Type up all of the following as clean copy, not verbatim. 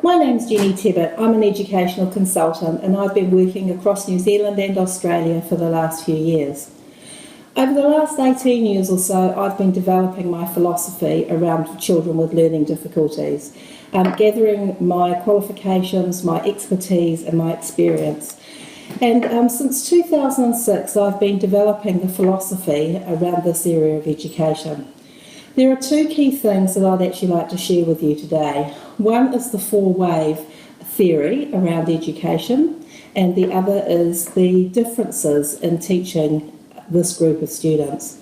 My name's Jenny Tebbit. I'm an educational consultant and I've been working across New Zealand and Australia for the last few years. Over the last 18 years or so, I've been developing my philosophy around children with learning difficulties, gathering my qualifications, my expertise and my experience. And since 2006, I've been developing the philosophy around this area of education. There are two key things that I'd actually like to share with you today. One is the four-wave theory around education, and the other is the differences in teaching this group of students.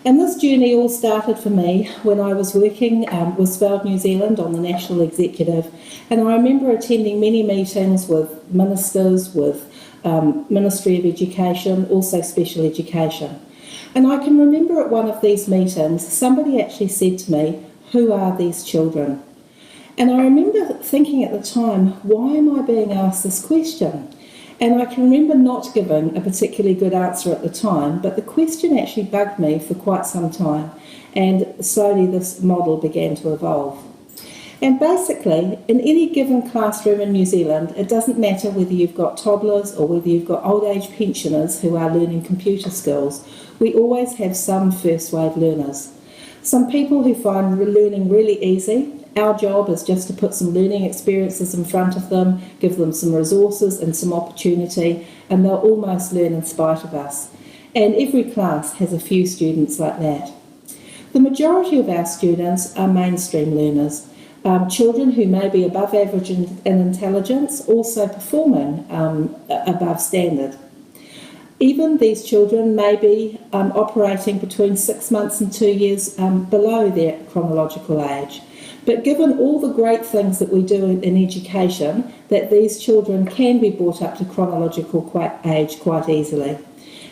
And this journey all started for me when I was working with Speld New Zealand on the National Executive, and I remember attending many meetings with ministers, with Ministry of Education, also Special Education. And I can remember at one of these meetings, somebody actually said to me, "Who are these children?" And I remember thinking at the time, why am I being asked this question? And I can remember not giving a particularly good answer at the time, but the question actually bugged me for quite some time, and slowly this model began to evolve. And basically, in any given classroom in New Zealand, it doesn't matter whether you've got toddlers or whether you've got old age pensioners who are learning computer skills, we always have some first wave learners. Some people who find learning really easy. Our job is just to put some learning experiences in front of them, give them some resources and some opportunity, and they'll almost learn in spite of us. And every class has a few students like that. The majority of our students are mainstream learners. Children who may be above average in intelligence, also performing above standard. Even these children may be operating between 6 months and 2 years below their chronological age. But given all the great things that we do in education, that these children can be brought up to chronological age quite easily.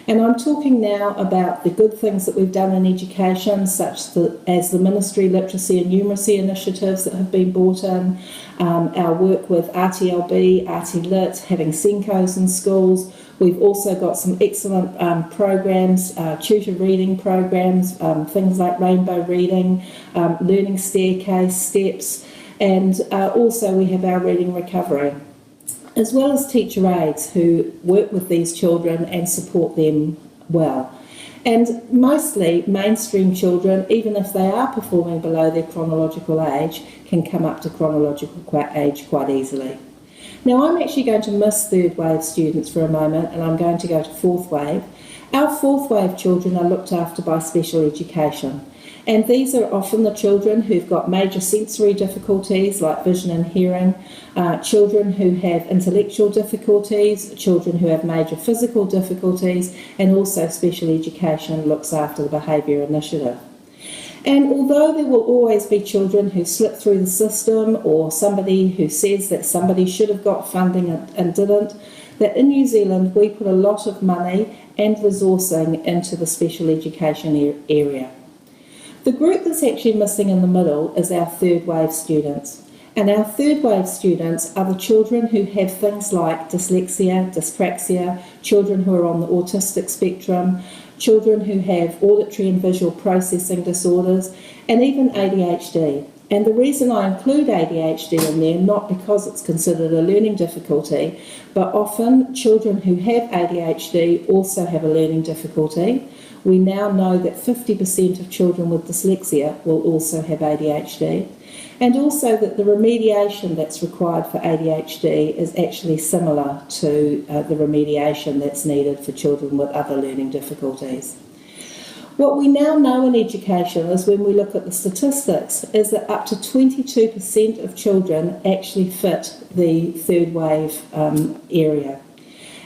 And I'm talking now about the good things that we've done in education, such as the Ministry Literacy and Numeracy initiatives that have been brought in, our work with RTLB, RT-Lit, having Senkos in schools. We've also got some excellent programs, tutor reading programs, things like rainbow reading, learning staircase, steps, and also we have our reading recovery, as well as teacher aides who work with these children and support them well. And mostly mainstream children, even if they are performing below their chronological age, can come up to chronological age quite easily. Now I'm actually going to miss third wave students for a moment, and I'm going to go to fourth wave. Our fourth wave children are looked after by special education. And these are often the children who've got major sensory difficulties like vision and hearing, children who have intellectual difficulties, children who have major physical difficulties, and also special education looks after the behaviour initiative. And although there will always be children who slip through the system, or somebody who says that somebody should have got funding and didn't, that in New Zealand we put a lot of money and resourcing into the special education area. The group that's actually missing in the middle is our third wave students. And our third wave students are the children who have things like dyslexia, dyspraxia, children who are on the autistic spectrum, children who have auditory and visual processing disorders, and even ADHD. And the reason I include ADHD in there, not because it's considered a learning difficulty, but often children who have ADHD also have a learning difficulty. We now know that 50% of children with dyslexia will also have ADHD, and also that the remediation that's required for ADHD is actually similar to the remediation that's needed for children with other learning difficulties. What we now know in education is, when we look at the statistics, is that up to 22% of children actually fit the third wave area.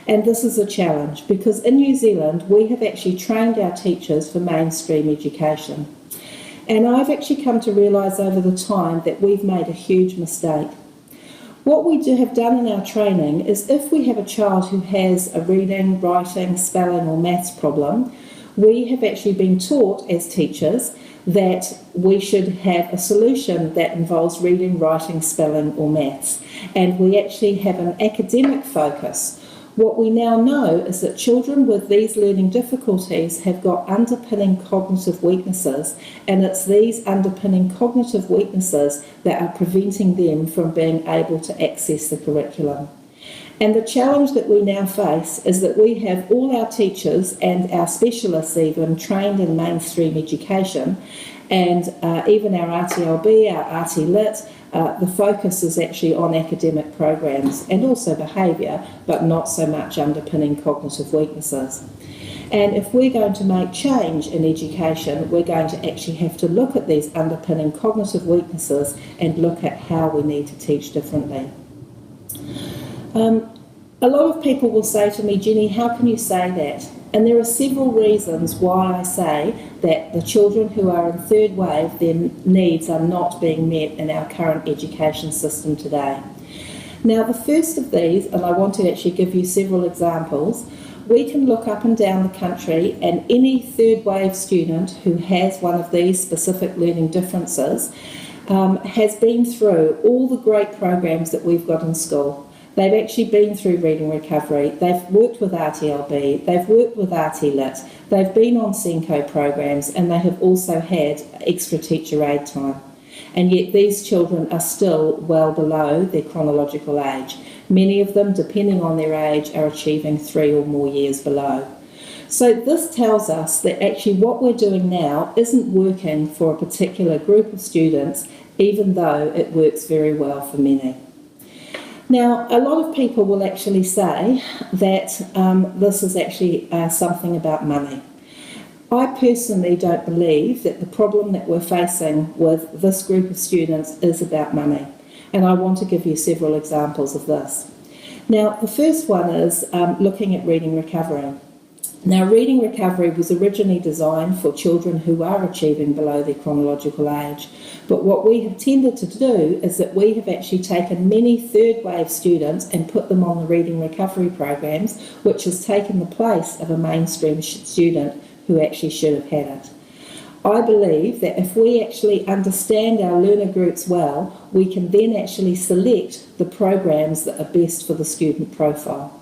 And this is a challenge because in New Zealand we have actually trained our teachers for mainstream education. And I've actually come to realise over the time that we've made a huge mistake. What we have done in our training is, if we have a child who has a reading, writing, spelling or maths problem, we have actually been taught as teachers that we should have a solution that involves reading, writing, spelling or maths. And we actually have an academic focus, What we now know is that children with these learning difficulties have got underpinning cognitive weaknesses, and it's these underpinning cognitive weaknesses that are preventing them from being able to access the curriculum. And the challenge that we now face is that we have all our teachers and our specialists even trained in mainstream education, and even our RTLB, our RT Lit, the focus is actually on academic programs and also behaviour, but not so much underpinning cognitive weaknesses. And if we're going to make change in education, we're going to actually have to look at these underpinning cognitive weaknesses and look at how we need to teach differently. A lot of people will say to me, Jenny, how can you say that? And there are several reasons why I say that the children who are in third wave, their needs are not being met in our current education system today. Now, the first of these, and I want to actually give you several examples, we can look up and down the country, and any third wave student who has one of these specific learning differences has been through all the great programs that we've got in school. They've actually been through reading recovery, they've worked with RTLB, they've worked with RT Lit, they've been on SENCO programs, and they have also had extra teacher aid time. And yet these children are still well below their chronological age. Many of them, depending on their age, are achieving 3 or more years below. So this tells us that actually what we're doing now isn't working for a particular group of students, even though it works very well for many. Now, a lot of people will actually say that this is actually something about money. I personally don't believe that the problem that we're facing with this group of students is about money, and I want to give you several examples of this. Now, the first one is looking at reading recovery. Now, reading recovery was originally designed for children who are achieving below their chronological age, but what we have tended to do is that we have actually taken many third wave students and put them on the reading recovery programs, which has taken the place of a mainstream student who actually should have had it. I believe that if we actually understand our learner groups well, we can then actually select the programs that are best for the student profile.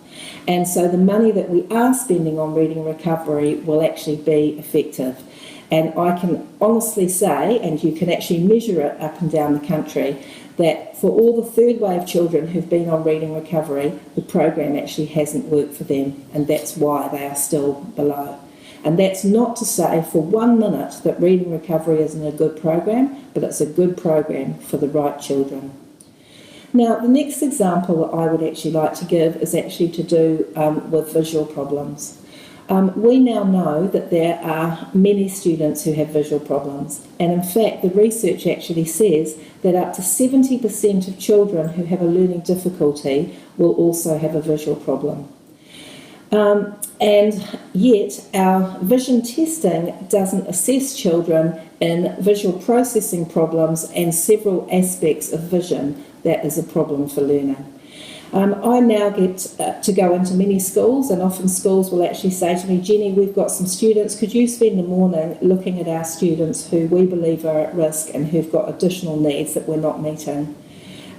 And so the money that we are spending on reading recovery will actually be effective. And I can honestly say, and you can actually measure it up and down the country, that for all the third wave children who've been on reading recovery, the program actually hasn't worked for them, and that's why they are still below. And that's not to say for 1 minute that reading recovery isn't a good program, but it's a good program for the right children. Now, the next example that I would actually like to give is actually to do with visual problems. We now know that there are many students who have visual problems, and in fact the research actually says that up to 70% of children who have a learning difficulty will also have a visual problem. And yet our vision testing doesn't assess children in visual processing problems and several aspects of vision that is a problem for learning. I now get to go into many schools, and often schools will actually say to me, Jenny, we've got some students, could you spend the morning looking at our students who we believe are at risk and who've got additional needs that we're not meeting?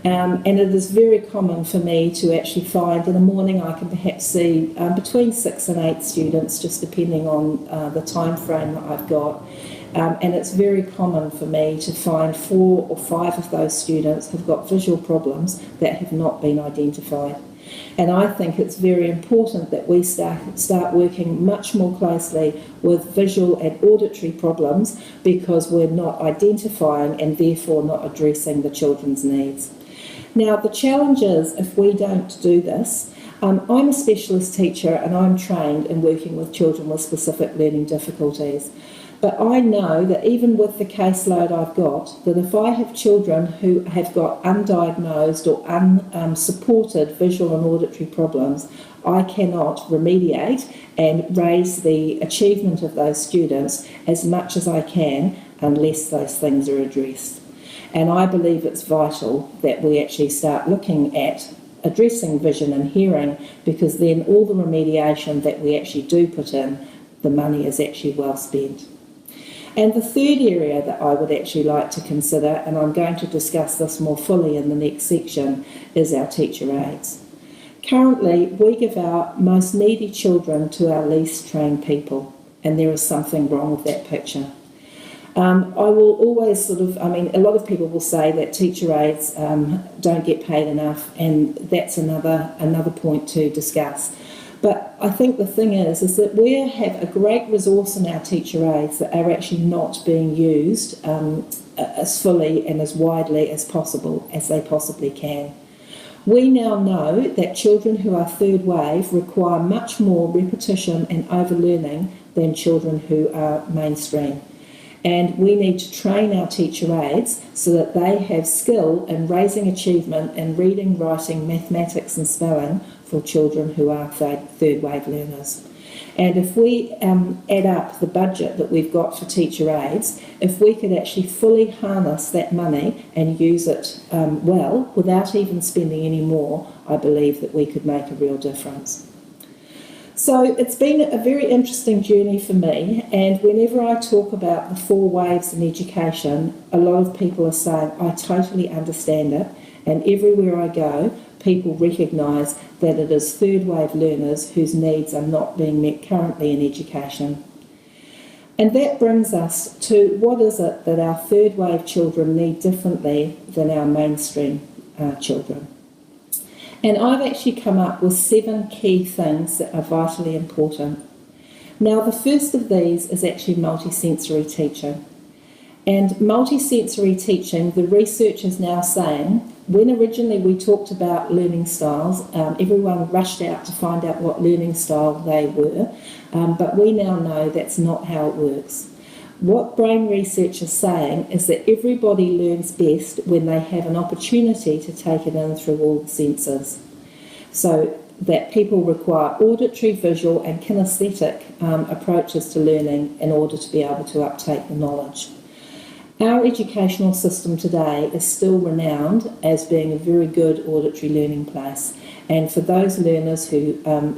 And it is very common for me to actually find in the morning I can perhaps see between 6 and 8 students, just depending on the time frame that I've got. And it's very common for me to find 4 or 5 of those students have got visual problems that have not been identified. And I think it's very important that we start working much more closely with visual and auditory problems, because we're not identifying and therefore not addressing the children's needs. Now, the challenge is, if we don't do this, I'm a specialist teacher and I'm trained in working with children with specific learning difficulties. But I know that even with the caseload I've got, that if I have children who have got undiagnosed or unsupported visual and auditory problems, I cannot remediate and raise the achievement of those students as much as I can unless those things are addressed. And I believe it's vital that we actually start looking at addressing vision and hearing, because then all the remediation that we actually do put in, the money is actually well spent. And the third area that I would actually like to consider, and I'm going to discuss this more fully in the next section, is our teacher aides. Currently, we give our most needy children to our least trained people, and there is something wrong with that picture. I will always a lot of people will say that teacher aides don't get paid enough, and that's another point to discuss. But I think the thing is that we have a great resource in our teacher aides that are actually not being used as fully and as widely as possible as they possibly can. We now know that children who are third wave require much more repetition and overlearning than children who are mainstream. And we need to train our teacher aides so that they have skill in raising achievement in reading, writing, mathematics and spelling for children who are third wave learners. And if we add up the budget that we've got for teacher aides, if we could actually fully harness that money and use it well, without even spending any more, I believe that we could make a real difference. So it's been a very interesting journey for me, and whenever I talk about the 4 waves in education, a lot of people are saying, I totally understand it, and everywhere I go, people recognise that it is third wave learners whose needs are not being met currently in education. And that brings us to what is it that our third wave children need differently than our mainstream children. And I've actually come up with 7 key things that are vitally important. Now, the first of these is actually multisensory teaching. And multisensory teaching, the research is now saying, when originally we talked about learning styles, everyone rushed out to find out what learning style they were, but we now know that's not how it works. What brain research is saying is that everybody learns best when they have an opportunity to take it in through all the senses. So that people require auditory, visual and kinesthetic approaches to learning in order to be able to uptake the knowledge. Our educational system today is still renowned as being a very good auditory learning place. And for those learners who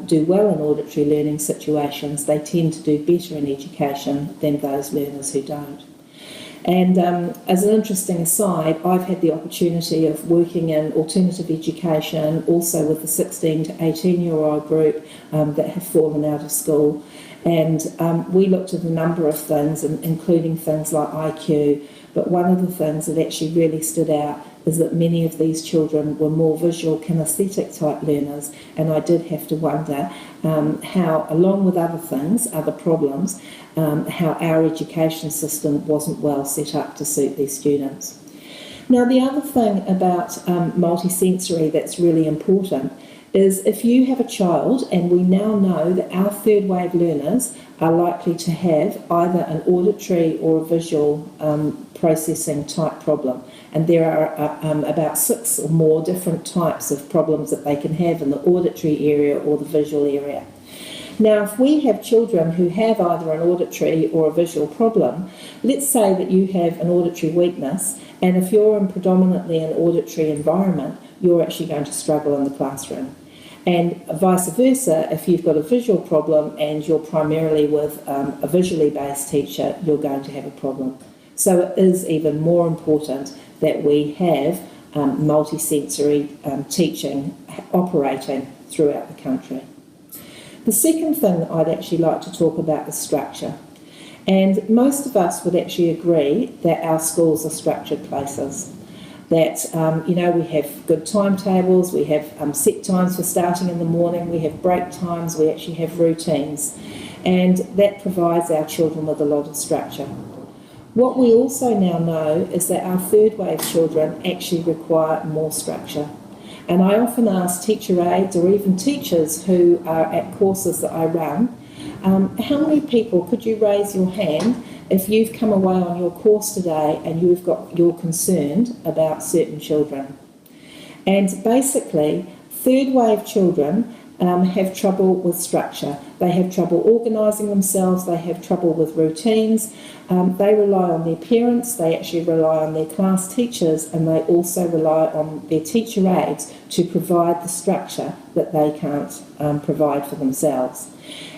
do well in auditory learning situations, they tend to do better in education than those learners who don't. And as an interesting aside, I've had the opportunity of working in alternative education, also with the 16 to 18-year-old group that have fallen out of school. And we looked at a number of things, including things like IQ, but one of the things that actually really stood out is that many of these children were more visual kinesthetic type learners, and I did have to wonder how, along with other things, other problems, how our education system wasn't well set up to suit these students. Now, the other thing about multisensory that's really important is if you have a child, and we now know that our third wave learners are likely to have either an auditory or a visual processing type problem, and there are about 6 or more different types of problems that they can have in the auditory area or the visual area. Now, if we have children who have either an auditory or a visual problem, let's say that you have an auditory weakness, and if you're in predominantly an auditory environment, you're actually going to struggle in the classroom. And vice versa, if you've got a visual problem and you're primarily with a visually based teacher, you're going to have a problem. So it is even more important that we have multisensory teaching operating throughout the country. The second thing that I'd actually like to talk about is structure. And most of us would actually agree that our schools are structured places. That, we have good timetables, we have set times for starting in the morning, we have break times, we actually have routines. And that provides our children with a lot of structure. What we also now know is that our third wave children actually require more structure. And I often ask teacher aides or even teachers who are at courses that I run, how many people, could you raise your hand if you've come away on your course today and you're concerned about certain children? And basically, third wave children have trouble with structure. They have trouble organising themselves, they have trouble with routines, they rely on their parents, they actually rely on their class teachers, and they also rely on their teacher aides to provide the structure that they can't provide for themselves.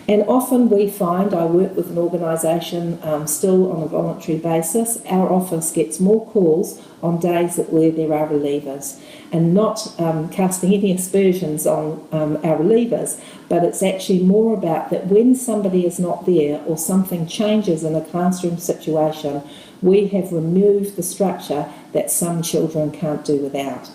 And often we find, I work with an organisation still on a voluntary basis, our office gets more calls on days where there are relievers, and not casting any aspersions on our relievers, but it's actually more about that when somebody is not there or something changes in a classroom situation, we have removed the structure that some children can't do without.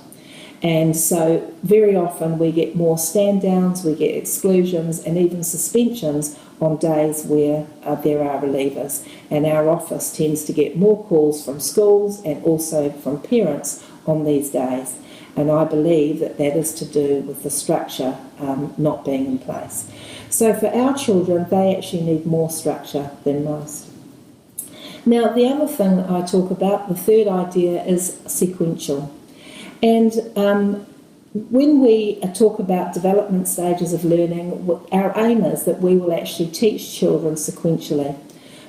And so very often we get more stand downs, we get exclusions and even suspensions on days where there are relievers. And our office tends to get more calls from schools and also from parents on these days. And I believe that that is to do with the structure not being in place. So for our children, they actually need more structure than most. Now, the other thing that I talk about, the third idea, is sequential. And when we talk about development stages of learning, our aim is that we will actually teach children sequentially.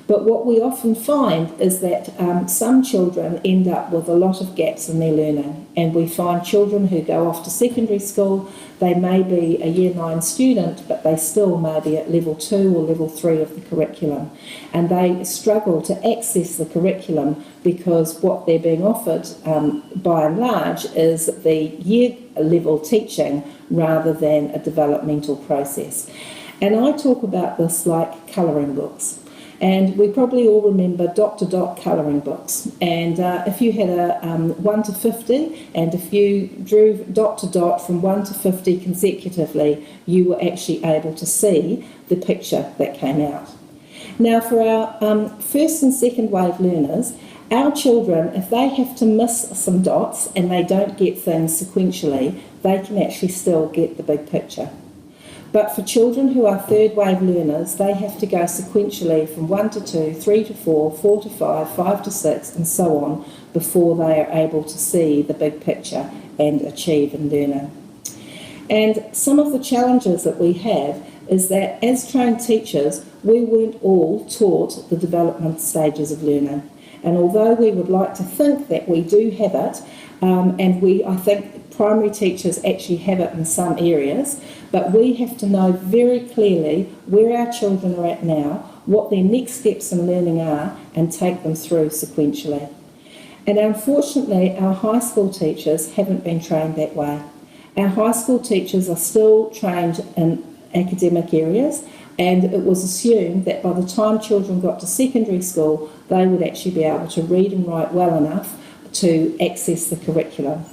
But what we often find is that some children end up with a lot of gaps in their learning. And we find children who go off to secondary school, they may be a Year 9 student, but they still may be at level 2 or level 3 of the curriculum. And they struggle to access the curriculum because what they're being offered, by and large, is the year level teaching rather than a developmental process. And I talk about this like colouring books. And we probably all remember dot-to-dot colouring books. And if you had a 1 to 50, and if you drew dot-to-dot from 1 to 50 consecutively, you were actually able to see the picture that came out. Now, for our first and second wave learners, our children, if they have to miss some dots and they don't get things sequentially, they can actually still get the big picture. But for children who are third wave learners, they have to go sequentially from 1 to 2, 3 to 4, 4 to 5, 5 to 6, and so on, before they are able to see the big picture and achieve in learning. And some of the challenges that we have is that as trained teachers, we weren't all taught the development stages of learning. And although we would like to think that we do have it, I think primary teachers actually have it in some areas, but we have to know very clearly where our children are at now, what their next steps in learning are, and take them through sequentially. And unfortunately, our high school teachers haven't been trained that way. Our high school teachers are still trained in academic areas, and it was assumed that by the time children got to secondary school, they would actually be able to read and write well enough to access the curriculum.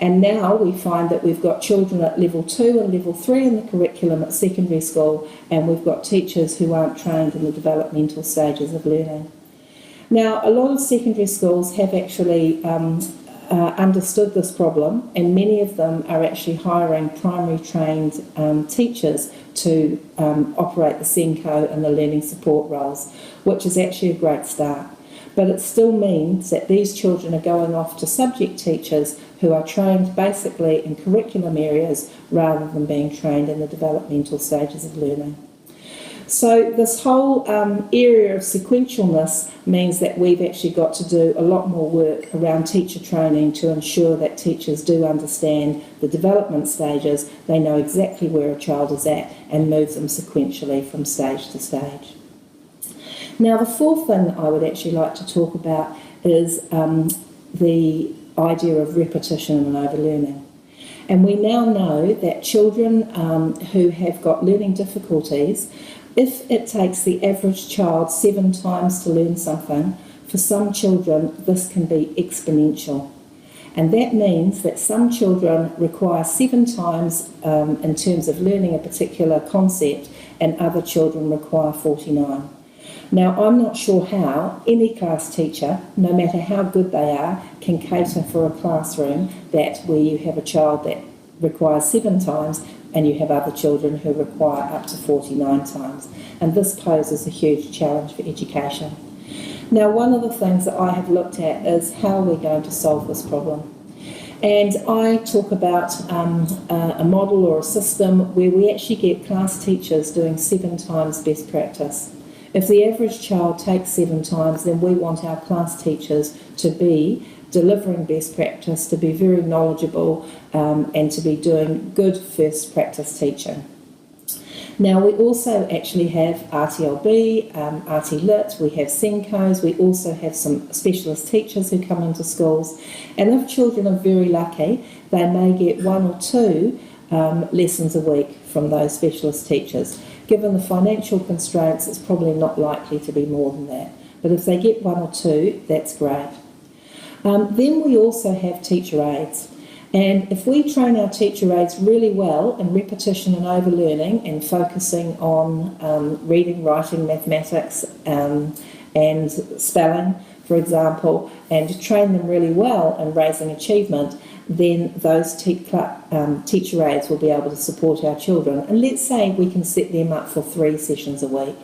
And now we find that we've got children at level 2 and level 3 in the curriculum at secondary school, and we've got teachers who aren't trained in the developmental stages of learning. Now, a lot of secondary schools have actually understood this problem, and many of them are actually hiring primary trained teachers to operate the SENCO and the learning support roles, which is actually a great start. But it still means that these children are going off to subject teachers who are trained basically in curriculum areas rather than being trained in the developmental stages of learning. So this whole area of sequentialness means that we've actually got to do a lot more work around teacher training to ensure that teachers do understand the development stages, they know exactly where a child is at, and move them sequentially from stage to stage. Now, the fourth thing I would actually like to talk about is the idea of repetition and overlearning. And we now know that children who have got learning difficulties, if it takes the average child 7 times to learn something, for some children this can be exponential. And that means that some children require 7 times in terms of learning a particular concept, and other children require 49. Now, I'm not sure how any class teacher, no matter how good they are, can cater for a classroom where you have a child that requires 7 times and you have other children who require up to 49 times. And this poses a huge challenge for education. Now, one of the things that I have looked at is how we're going to solve this problem. And I talk about a model or a system where we actually get class teachers doing 7 times best practice. If the average child takes 7 times, then we want our class teachers to be delivering best practice, to be very knowledgeable, and to be doing good first practice teaching. Now, we also actually have RTLB, RT Lit, we have SENCOs, we also have some specialist teachers who come into schools, and if children are very lucky, they may get 1 or 2 lessons a week from those specialist teachers. Given the financial constraints, it's probably not likely to be more than that, but if they get 1 or 2, that's great. Then we also have teacher aides. And if we train our teacher aides really well in repetition and overlearning and focusing on reading, writing, mathematics and spelling, for example, and train them really well in raising achievement, then those teacher aides will be able to support our children. And let's say we can set them up for 3 sessions a week.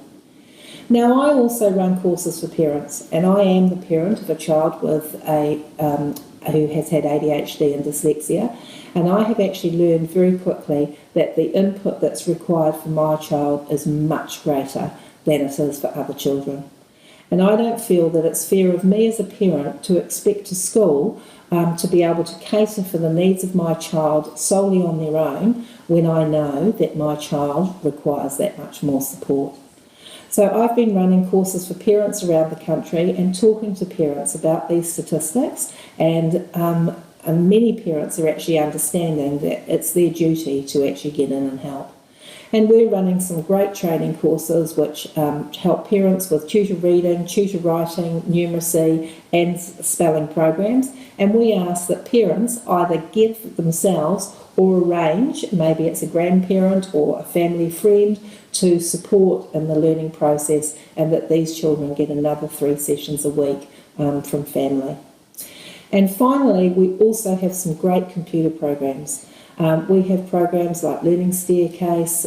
Now, I also run courses for parents, and I am the parent of a child with who has had ADHD and dyslexia, and I have actually learned very quickly that the input that's required for my child is much greater than it is for other children. And I don't feel that it's fair of me as a parent to expect a school to be able to cater for the needs of my child solely on their own when I know that my child requires that much more support. So I've been running courses for parents around the country and talking to parents about these statistics, and many parents are actually understanding that it's their duty to actually get in and help. And we're running some great training courses which help parents with tutor reading, tutor writing, numeracy and spelling programs, and we ask that parents either give themselves or arrange, maybe it's a grandparent or a family friend, to support in the learning process, and that these children get another 3 sessions a week from family. And finally, we also have some great computer programs. We have programs like Learning Staircase,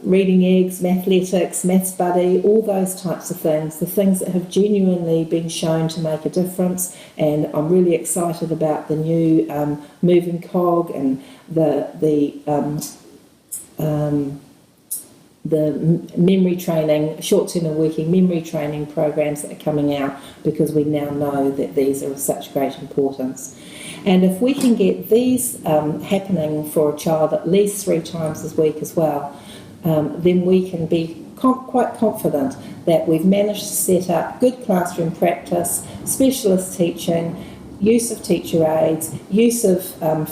Reading Eggs, Mathletics, Maths Buddy, all those types of things, the things that have genuinely been shown to make a difference. And I'm really excited about the new Moving Cog and the memory training, short-term and working memory training programs that are coming out, because we now know that these are of such great importance. And if we can get these happening for a child at least 3 times a week as well, then we can be quite confident that we've managed to set up good classroom practice, specialist teaching, use of teacher aides, use of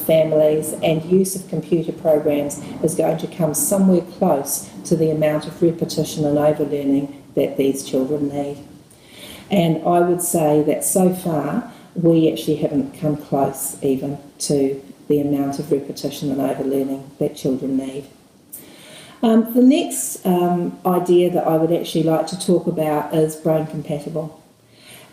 families, and use of computer programs is going to come somewhere close to the amount of repetition and overlearning that these children need. And I would say that so far we actually haven't come close even to the amount of repetition and overlearning that children need. The next idea that I would actually like to talk about is brain compatible.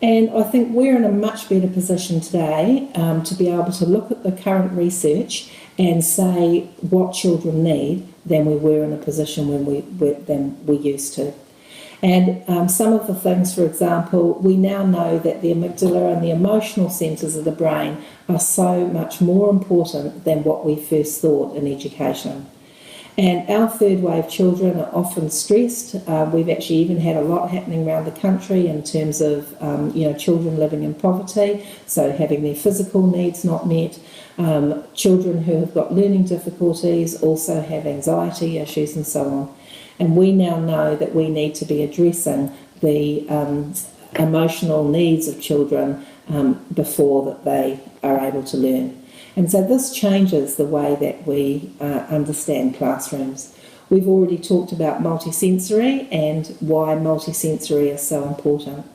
And I think we're in a much better position today to be able to look at the current research and say what children need than we were in a position than we used to. And some of the things, for example, we now know that the amygdala and the emotional centres of the brain are so much more important than what we first thought in education. And our third wave children are often stressed. We've actually even had a lot happening around the country in terms of children living in poverty, so having their physical needs not met. Children who have got learning difficulties also have anxiety issues and so on. And we now know that we need to be addressing the emotional needs of children before that they are able to learn. And so this changes the way that we understand classrooms. We've already talked about multisensory and why multisensory is so important.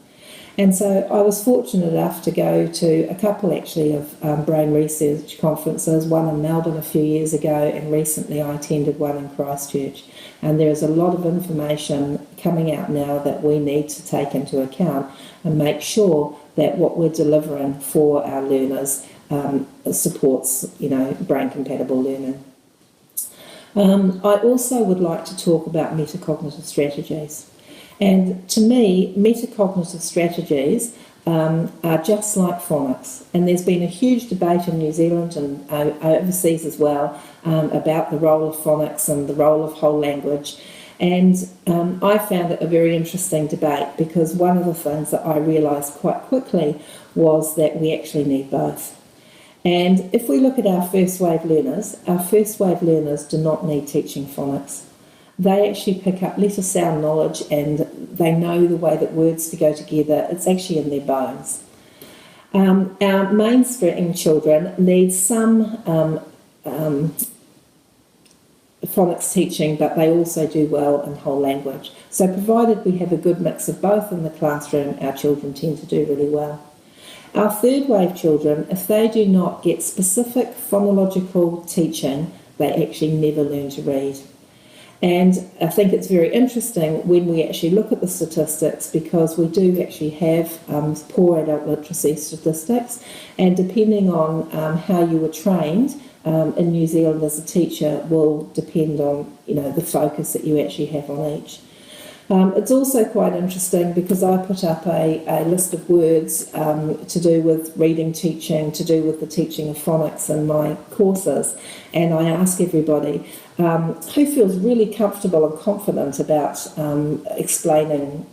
And so I was fortunate enough to go to a couple actually of brain research conferences, one in Melbourne a few years ago, and recently I attended one in Christchurch. And there's a lot of information coming out now that we need to take into account and make sure that what we're delivering for our learners supports, brain compatible learning. I also would like to talk about metacognitive strategies. And to me, metacognitive strategies are just like phonics. And there's been a huge debate in New Zealand and overseas as well about the role of phonics and the role of whole language. And I found it a very interesting debate, because one of the things that I realised quite quickly was that we actually need both. And if we look at our first wave learners do not need teaching phonics. They actually pick up letter sound knowledge, and they know the way that words to go together. It's actually in their bones. Our mainstream children need some phonics teaching, but they also do well in whole language. So provided we have a good mix of both in the classroom, our children tend to do really well. Our third wave children, if they do not get specific phonological teaching, they actually never learn to read. And I think it's very interesting when we actually look at the statistics, because we do actually have poor adult literacy statistics, and depending on how you were trained in New Zealand as a teacher will depend on the focus that you actually have on each. It's also quite interesting because I put up a list of words to do with reading teaching, to do with the teaching of phonics in my courses, and I ask everybody who feels really comfortable and confident about explaining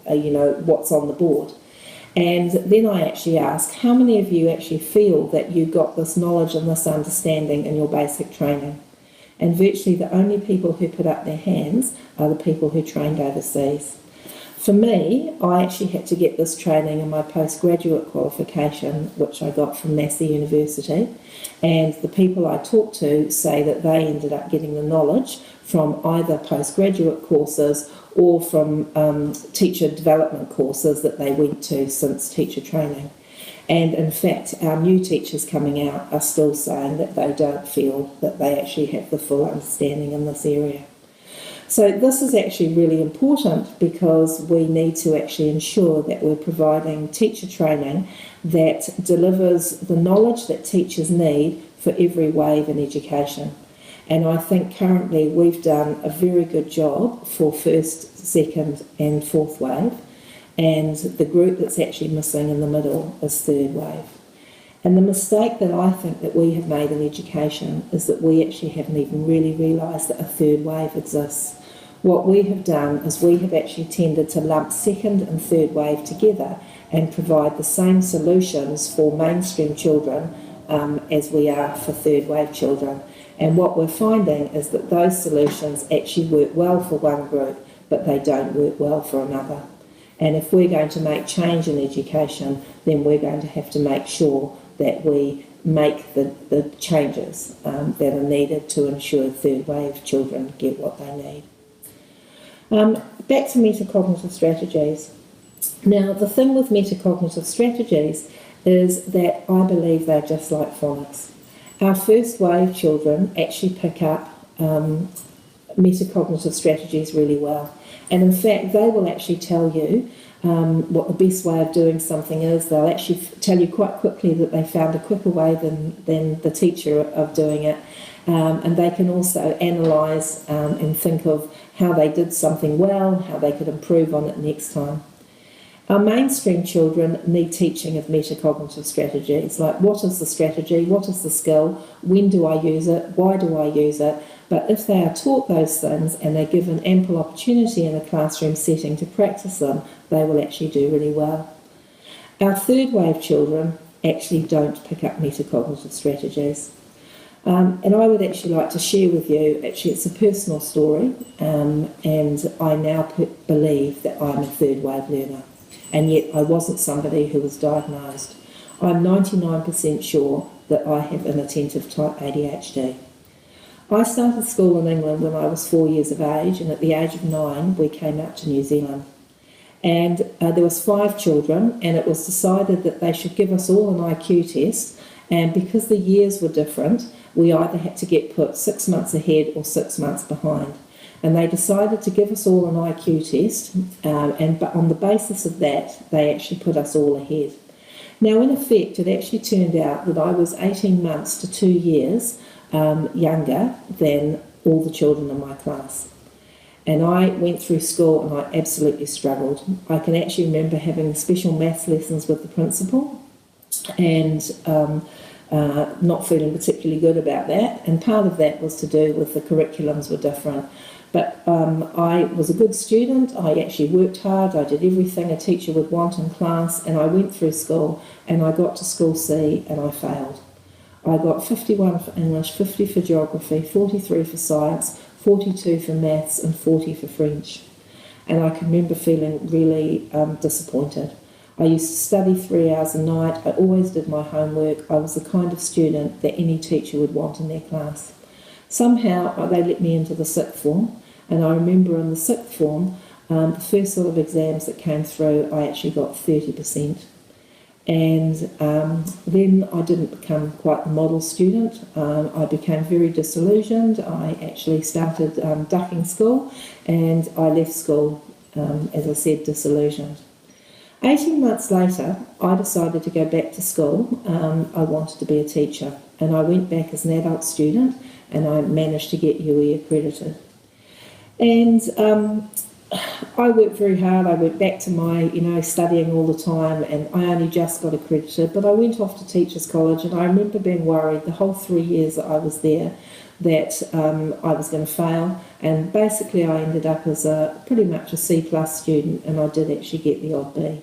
what's on the board. And then I actually ask, how many of you actually feel that you got this knowledge and this understanding in your basic training? And virtually the only people who put up their hands are the people who trained overseas. For me, I actually had to get this training in my postgraduate qualification, which I got from Massey University, and the people I talk to say that they ended up getting the knowledge from either postgraduate courses or from teacher development courses that they went to since teacher training. And in fact, our new teachers coming out are still saying that they don't feel that they actually have the full understanding in this area. So this is actually really important, because we need to actually ensure that we're providing teacher training that delivers the knowledge that teachers need for every wave in education. And I think currently we've done a very good job for first, second and fourth wave. And the group that's actually missing in the middle is third wave. And the mistake that I think that we have made in education is that we actually haven't even really realised that a third wave exists. What we have done is we have actually tended to lump second and third wave together and provide the same solutions for mainstream children as we are for third wave children. And what we're finding is that those solutions actually work well for one group, but they don't work well for another. And if we're going to make change in education, then we're going to have to make sure that we make the changes that are needed to ensure third wave children get what they need. Back to metacognitive strategies. Now, the thing with metacognitive strategies is that I believe they're just like phonics. Our first wave children actually pick up metacognitive strategies really well. And in fact, they will actually tell you what the best way of doing something is. They'll actually tell you quite quickly that they found a quicker way than the teacher of doing it. And they can also analyse and think of how they did something well, how they could improve on it next time. Our mainstream children need teaching of metacognitive strategies, like what is the strategy, what is the skill, when do I use it, why do I use it. But if they are taught those things and they're given ample opportunity in a classroom setting to practice them, they will actually do really well. Our third wave children actually don't pick up metacognitive strategies. And I would actually like to share with you, actually it's a personal story, and I now believe that I'm a third wave learner, and yet I wasn't somebody who was diagnosed. I'm 99% sure that I have inattentive type ADHD. I started school in England when I was 4 years of age, and at the age of 9 we came out to New Zealand. And there was 5 children, and it was decided that they should give us all an IQ test, and because the years were different, we either had to get put 6 months ahead or 6 months behind. And they decided to give us all an IQ test, but on the basis of that, they actually put us all ahead. Now, in effect, it actually turned out that I was 18 months to 2 years younger than all the children in my class. And I went through school and I absolutely struggled. I can actually remember having special maths lessons with the principal and not feeling particularly good about that. And part of that was to do with the curriculums were different. But I was a good student. I actually worked hard. I did everything a teacher would want in class. And I went through school and I got to school C and I failed. I got 51 for English, 50 for geography, 43 for science, 42 for maths and 40 for French. And I can remember feeling really disappointed. I used to study 3 hours a night. I always did my homework. I was the kind of student that any teacher would want in their class. Somehow they let me into the sixth form, and I remember in the sixth form, the first sort of exams that came through, I actually got 30%. And then I didn't become quite the model student. I became very disillusioned. I actually started ducking school, and I left school, as I said, disillusioned. 18 months later, I decided to go back to school. I wanted to be a teacher, and I went back as an adult student, and I managed to get UE accredited. And I worked very hard. I went back to my, studying all the time, and I only just got accredited. But I went off to Teachers College, and I remember being worried the whole 3 years that I was there that I was going to fail. And basically, I ended up as pretty much a C+ student, and I did actually get the odd B.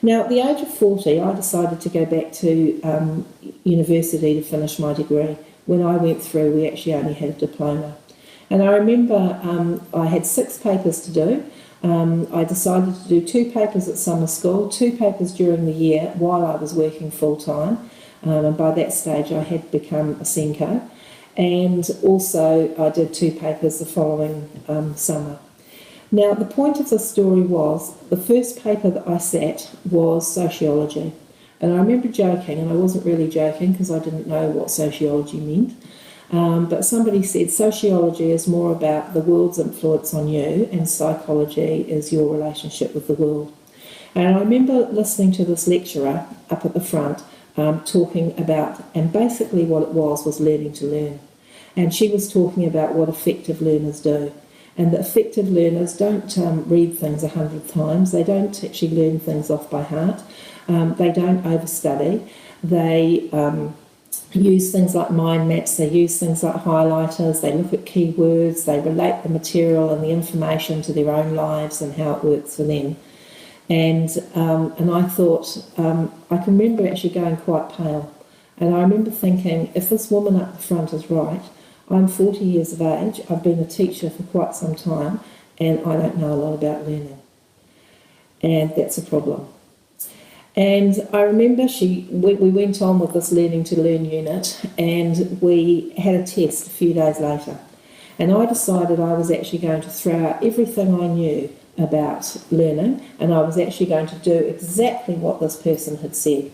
Now, at the age of 40, I decided to go back to university to finish my degree. When I went through, we actually only had a diploma. And I remember I had 6 papers to do. I decided to do 2 papers at summer school, 2 papers during the year while I was working full-time. And by that stage, I had become a Senko. And also, I did 2 papers the following summer. Now, the point of the story was, the first paper that I sat was sociology. And I remember joking, and I wasn't really joking because I didn't know what sociology meant. But somebody said sociology is more about the world's influence on you, and psychology is your relationship with the world. And I remember listening to this lecturer up at the front talking about, and basically what it was learning to learn. And she was talking about what effective learners do. And the effective learners don't read things 100 times. They don't actually learn things off by heart. They don't overstudy. They use things like mind maps. They use things like highlighters. They look at keywords. They relate the material and the information to their own lives and how it works for them. And I thought, I can remember actually going quite pale. And I remember thinking, if this woman up the front is right, I'm 40 years of age, I've been a teacher for quite some time, and I don't know a lot about learning. And that's a problem. And I remember we went on with this Learning to Learn unit, and we had a test a few days later. And I decided I was actually going to throw out everything I knew about learning, and I was actually going to do exactly what this person had said.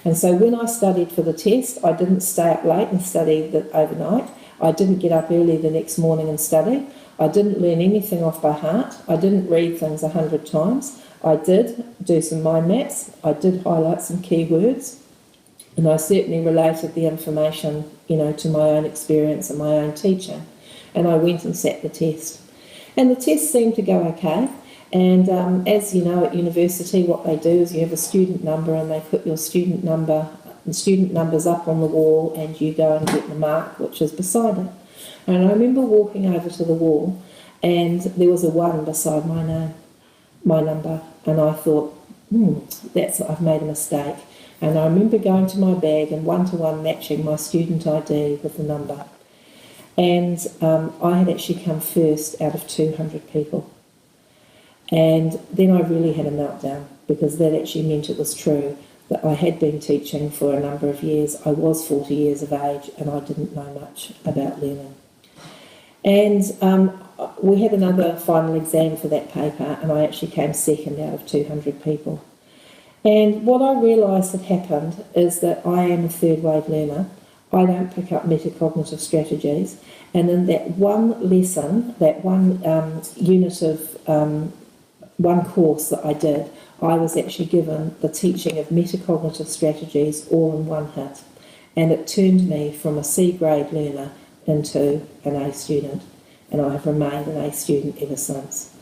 And so when I studied for the test, I didn't stay up late and study overnight. I didn't get up early the next morning and study. I didn't learn anything off by heart. I didn't read things 100 times. I did do some mind maps. I did highlight some keywords. And I certainly related the information, to my own experience and my own teaching. And I went and sat the test. And the test seemed to go okay. And as you know, at university, what they do is you have a student number, and they put your student numbers up on the wall, and you go and get the mark which is beside it. And I remember walking over to the wall, and there was a 1 beside my name, my number, and I thought, I've made a mistake. And I remember going to my bag and 1-to-1 matching my student ID with the number. And I had actually come first out of 200 people. And then I really had a meltdown, because that actually meant it was true, that I had been teaching for a number of years. I was 40 years of age, and I didn't know much about learning. And we had another final exam for that paper, and I actually came second out of 200 people. And what I realised had happened is that I am a third-wave learner. I don't pick up metacognitive strategies. And in that one lesson, that one unit of one course that I did, I was actually given the teaching of metacognitive strategies all in one hit. And it turned me from a C grade learner into an A student. and I have remained an A student ever since.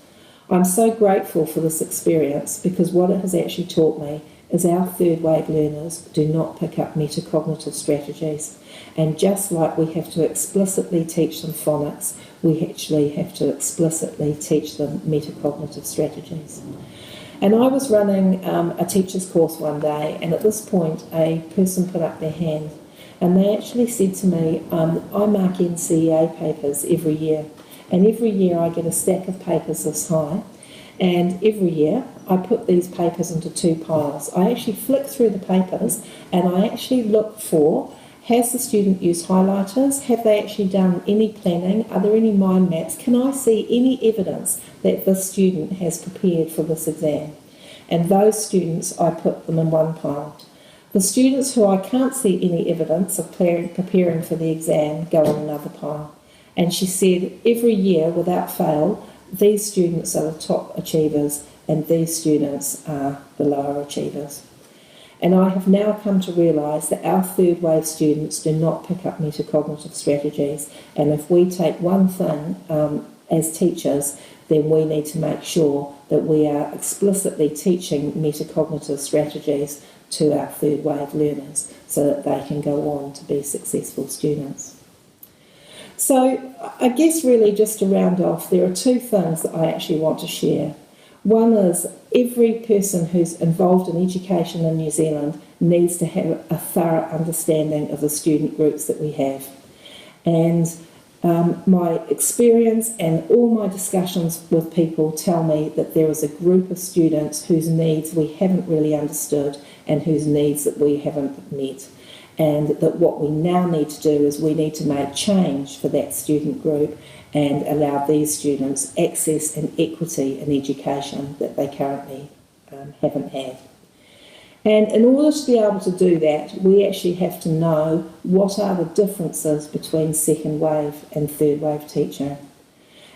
I'm so grateful for this experience because what it has actually taught me is our third wave learners do not pick up metacognitive strategies. And just like we have to explicitly teach them phonics, we actually have to explicitly teach them metacognitive strategies. And I was running a teacher's course one day, and at this point a person put up their hand and they actually said to me, I mark NCEA papers every year, and every year I get a stack of papers this high, and every year I put these papers into two piles. I actually flick through the papers and I actually look for, has the student used highlighters? Have they actually done any planning? Are there any mind maps? Can I see any evidence that this student has prepared for this exam? And those students, I put them in one pile. The students who I can't see any evidence of preparing for the exam go in another pile. And she said, every year, without fail, these students are the top achievers and these students are the lower achievers. And I have now come to realise that our third wave students do not pick up metacognitive strategies, and if we take one thing as teachers, then we need to make sure that we are explicitly teaching metacognitive strategies to our third wave learners so that they can go on to be successful students. So I guess really just to round off, there are two things that I actually want to share. One is every person who's involved in education in New Zealand needs to have a thorough understanding of the student groups that we have. And my experience and all my discussions with people tell me that there is a group of students whose needs we haven't really understood and whose needs that we haven't met. And that what we now need to do is we need to make change for that student group and allow these students access and equity in education that they currently haven't had. And in order to be able to do that, we actually have to know what are the differences between second wave and third wave teaching.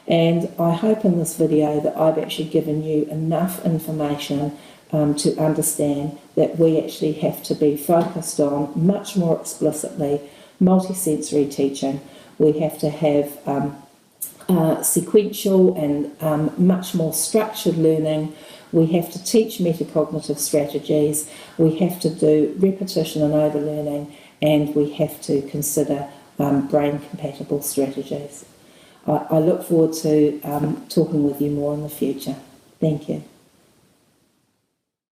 And I hope in this video that I've actually given you enough information to understand that we actually have to be focused on much more explicitly multisensory teaching. We have to have sequential and much more structured learning. We have to teach metacognitive strategies. We have to do repetition and overlearning, and we have to consider brain compatible strategies. I look forward to talking with you more in the future. Thank you.